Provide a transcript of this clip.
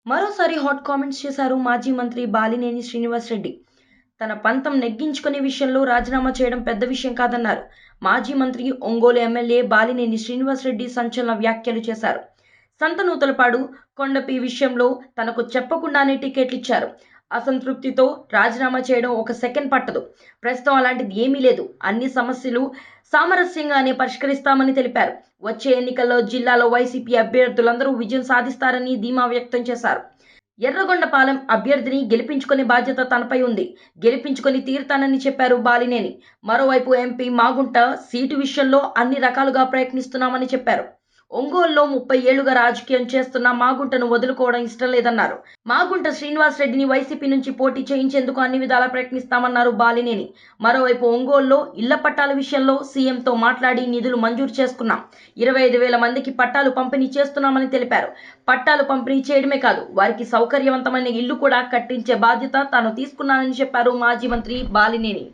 మరోసారి hot comments చేశారు మాజీ మంత్రి బాలినేని శ్రీనివాసరెడ్డి. తన పంతం నెగ్గించుకునే విషయంలో రాజీనామా చేయడం పెద్ద విషయం కాదన్నారు. మాజీ మంత్రి, ఒంగోలు ఎమ్మెల్యే బాలినేని శ్రీనివాసరెడ్డి సంచలన వ్యాఖ్యలు చేశారు. సంతనూతలపాడు, కొండపి విషయంలో తనకు చెప్పకుండానే టికెట్లు ఇచ్చారు. అసంతృప్తితో రాజీనామా చేయడం ఒక సెకండ్ పట్టదు. ప్రస్తుతం అలాంటిది ఏమీ లేదు. అన్ని సమస్యలు సామరస్యంగానే పరిష్కరిస్తామని తెలిపారు. వచ్చే ఎన్నికల్లో జిల్లాలో వైసీపీ అభ్యర్థులందరూ విజయం సాధిస్తారని ధీమా వ్యక్తం చేశారు. ఎర్రగొండపాలెం అభ్యర్థిని గెలిపించుకునే బాధ్యత తనపై ఉంది. గెలిపించుకొని తీరుతానని చెప్పారు బాలినేని. మరోవైపు ఎంపీ మాగుంట సీటు విషయంలో అన్ని రకాలుగా ప్రయత్నిస్తున్నామని చెప్పారు. ఒంగోలులో 30 ఏళ్లుగా రాజకీయం చేస్తున్న మాగుంటను వదులుకోవడం ఇష్టం లేదన్నారు. మాగుంట శ్రీనివాసరెడ్డిని వైసీపీ నుంచి పోటీ చేయించేందుకు అన్ని విధాలా ప్రయత్నిస్తామన్నారు బాలినేని. మరోవైపు ఒంగోలులో ఇళ్ల పట్టాల విషయంలో సీఎంతో మాట్లాడి నిధులు మంజూరు చేసుకున్నాం. 25,000 మందికి పట్టాలు పంపిణీ చేస్తున్నామని తెలిపారు. పట్టాలు పంపిణీ చేయడమే కాదు, వారికి సౌకర్యవంతమైన ఇల్లు కూడా కట్టించే బాధ్యత తాను తీసుకున్నానని చెప్పారు మాజీ మంత్రి బాలినేని.